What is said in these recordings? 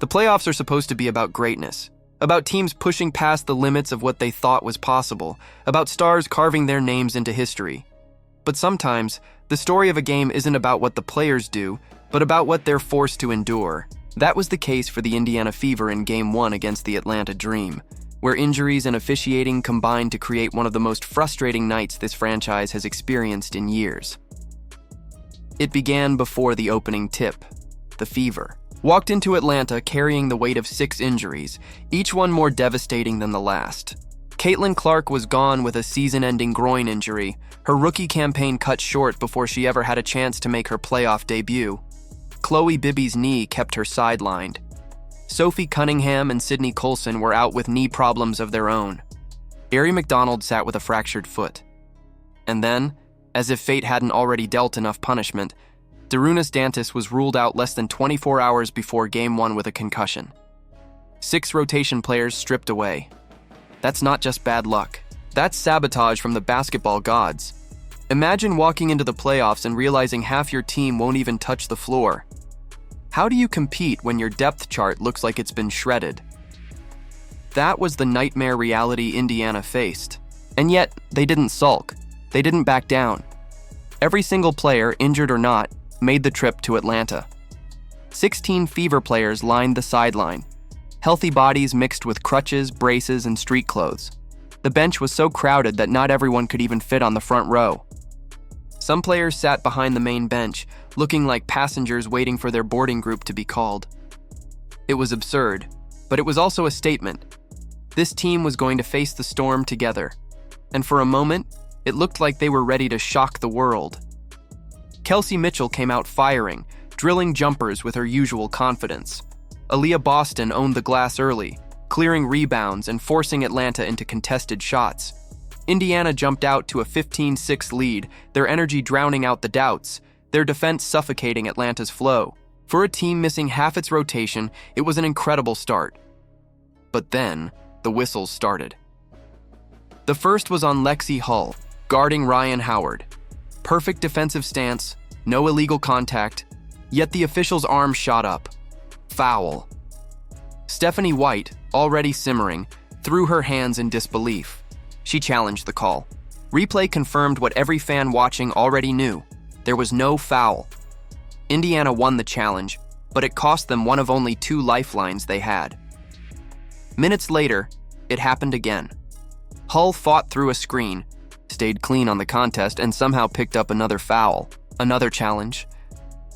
The playoffs are supposed to be about greatness, about teams pushing past the limits of what they thought was possible, about stars carving their names into history. But sometimes, the story of a game isn't about what the players do, but about what they're forced to endure. That was the case for the Indiana Fever in Game 1 against the Atlanta Dream, where injuries and officiating combined to create one of the most frustrating nights this franchise has experienced in years. It began before the opening tip. The Fever walked into Atlanta carrying the weight of 6 injuries, each one more devastating than the last. Caitlin Clark was gone with a season-ending groin injury, her rookie campaign cut short before she ever had a chance to make her playoff debut. Khloe Bibby's knee kept her sidelined. Sophie Cunningham and Sydney Coulson were out with knee problems of their own. Arie Macdonald sat with a fractured foot. And then, as if fate hadn't already dealt enough punishment, Deirunas Dantis was ruled out less than 24 hours before Game 1 with a concussion. 6 rotation players stripped away. That's not just bad luck. That's sabotage from the basketball gods. Imagine walking into the playoffs and realizing half your team won't even touch the floor. How do you compete when your depth chart looks like it's been shredded? That was the nightmare reality Indiana faced. And yet, they didn't sulk. They didn't back down. Every single player, injured or not, made the trip to Atlanta. 16 Fever players lined the sideline. Healthy bodies mixed with crutches, braces, and street clothes. The bench was so crowded that not everyone could even fit on the front row. Some players sat behind the main bench, looking like passengers waiting for their boarding group to be called. It was absurd, but it was also a statement. This team was going to face the storm together, and for a moment, it looked like they were ready to shock the world. Kelsey Mitchell came out firing, drilling jumpers with her usual confidence. Aaliyah Boston owned the glass early, clearing rebounds and forcing Atlanta into contested shots. Indiana jumped out to a 15-6 lead, their energy drowning out the doubts, their defense suffocating Atlanta's flow. For a team missing half its rotation, it was an incredible start. But then, the whistles started. The first was on Lexi Hull, guarding Ryan Howard. Perfect defensive stance, no illegal contact, yet the official's arm shot up. Foul. Stephanie White, already simmering, threw her hands in disbelief. She challenged the call. Replay confirmed what every fan watching already knew. There was no foul. Indiana won the challenge, but it cost them one of only 2 lifelines they had. Minutes later, it happened again. Hull fought through a screen, stayed clean on the contest, and somehow picked up another foul. Another challenge.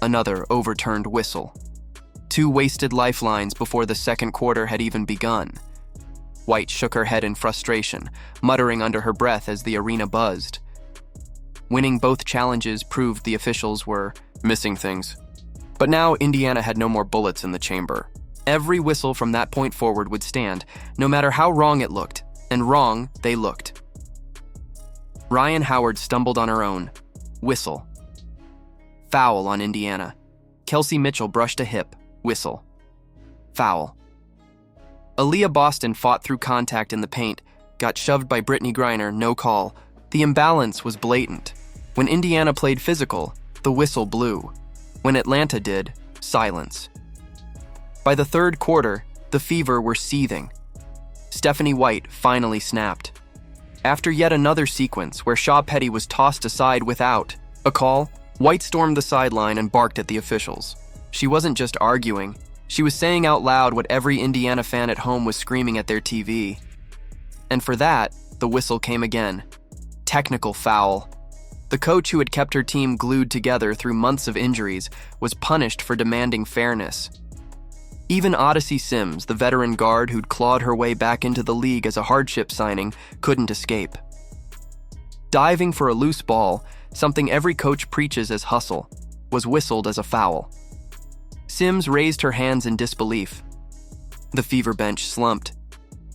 Another overturned whistle. 2 wasted lifelines before the second quarter had even begun. White shook her head in frustration, muttering under her breath as the arena buzzed. Winning both challenges proved the officials were missing things. But now Indiana had no more bullets in the chamber. Every whistle from that point forward would stand, no matter how wrong it looked, and wrong they looked. Ryan Howard stumbled on her own. Whistle. Foul on Indiana. Kelsey Mitchell brushed a hip. Whistle. Foul. Aaliyah Boston fought through contact in the paint, got shoved by Brittany Griner, no call. The imbalance was blatant. When Indiana played physical, the whistle blew. When Atlanta did, silence. By the third quarter, the Fever were seething. Stephanie White finally snapped. After yet another sequence where Shaw Petty was tossed aside without a call, White stormed the sideline and barked at the officials. She wasn't just arguing. She was saying out loud what every Indiana fan at home was screaming at their TV. And for that, the whistle came again. Technical foul. The coach who had kept her team glued together through months of injuries was punished for demanding fairness. Even Odyssey Sims, the veteran guard who'd clawed her way back into the league as a hardship signing, couldn't escape. Diving for a loose ball, something every coach preaches as hustle, was whistled as a foul. Sims raised her hands in disbelief. The Fever bench slumped.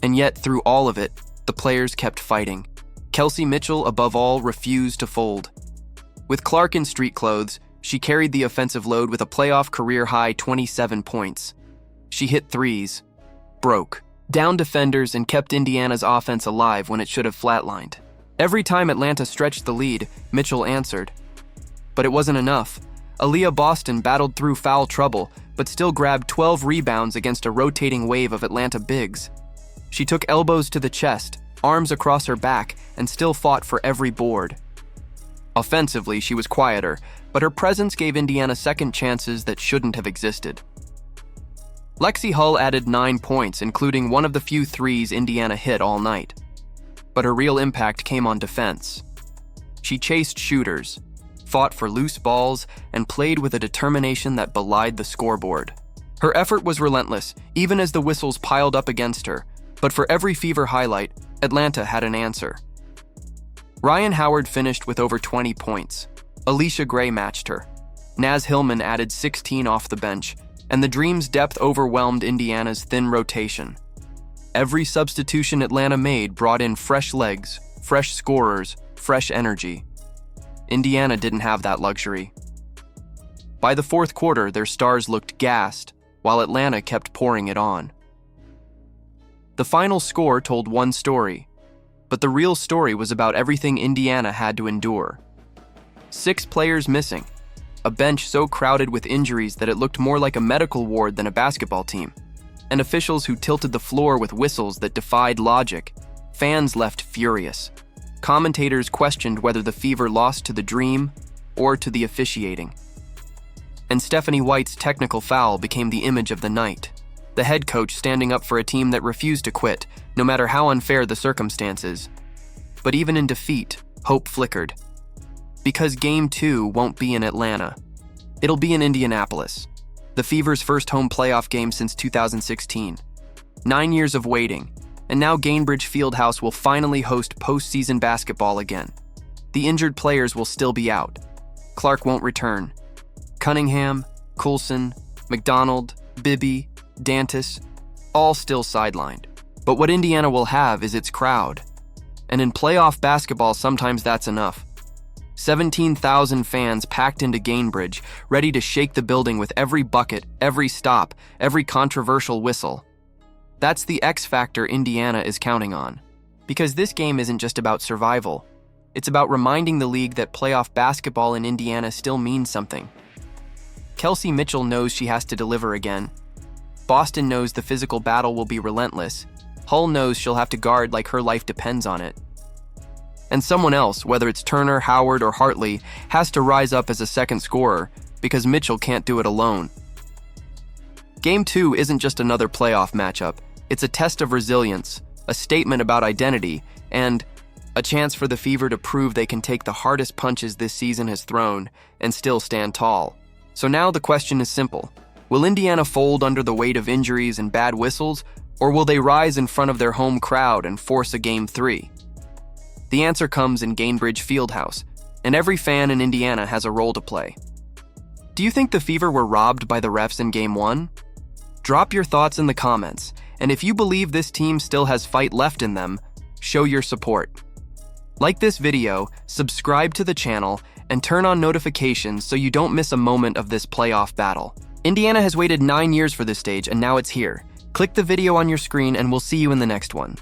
And yet, through all of it, the players kept fighting. Kelsey Mitchell, above all, refused to fold. With Clark in street clothes, she carried the offensive load with a playoff career-high 27 points. She hit threes, broke, downed defenders, and kept Indiana's offense alive when it should have flatlined. Every time Atlanta stretched the lead, Mitchell answered. But it wasn't enough. Aaliyah Boston battled through foul trouble, but still grabbed 12 rebounds against a rotating wave of Atlanta bigs. She took elbows to the chest, arms across her back, and still fought for every board. Offensively, she was quieter, but her presence gave Indiana second chances that shouldn't have existed. Lexi Hull added 9 points, including one of the few threes Indiana hit all night. But her real impact came on defense. She chased shooters, fought for loose balls, and played with a determination that belied the scoreboard. Her effort was relentless, even as the whistles piled up against her, but for every Fever highlight, Atlanta had an answer. Ryan Howard finished with over 20 points. Alicia Gray matched her. Naz Hillman added 16 off the bench, and the Dream's depth overwhelmed Indiana's thin rotation. Every substitution Atlanta made brought in fresh legs, fresh scorers, fresh energy. Indiana didn't have that luxury. By the fourth quarter, their stars looked gassed, while Atlanta kept pouring it on. The final score told one story, but the real story was about everything Indiana had to endure. 6 players missing, a bench so crowded with injuries that it looked more like a medical ward than a basketball team, and officials who tilted the floor with whistles that defied logic. Fans left furious. Commentators questioned whether the Fever lost to the Dream or to the officiating. And Stephanie White's technical foul became the image of the night. The head coach standing up for a team that refused to quit, no matter how unfair the circumstances. But even in defeat, hope flickered. Because Game 2 won't be in Atlanta. It'll be in Indianapolis, the Fever's first home playoff game since 2016. 9 years of waiting, and now Gainbridge Fieldhouse will finally host postseason basketball again. The injured players will still be out. Clark won't return. Cunningham, Coulson, Macdonald, Bibby, Dantis, all still sidelined. But what Indiana will have is its crowd. And in playoff basketball, sometimes that's enough. 17,000 fans packed into Gainbridge, ready to shake the building with every bucket, every stop, every controversial whistle. That's the X factor Indiana is counting on. Because this game isn't just about survival. It's about reminding the league that playoff basketball in Indiana still means something. Kelsey Mitchell knows she has to deliver again. Boston knows the physical battle will be relentless. Hull knows she'll have to guard like her life depends on it. And someone else, whether it's Turner, Howard, or Hartley, has to rise up as a second scorer because Mitchell can't do it alone. Game 2 isn't just another playoff matchup. It's a test of resilience, a statement about identity, and a chance for the Fever to prove they can take the hardest punches this season has thrown and still stand tall. So now the question is simple. Will Indiana fold under the weight of injuries and bad whistles, or will they rise in front of their home crowd and force a Game 3? The answer comes in Gainbridge Fieldhouse, and every fan in Indiana has a role to play. Do you think the Fever were robbed by the refs in Game 1? Drop your thoughts in the comments, and if you believe this team still has fight left in them, show your support. Like this video, subscribe to the channel, and turn on notifications so you don't miss a moment of this playoff battle. Indiana has waited 9 years for this stage, and now it's here. Click the video on your screen, and we'll see you in the next one.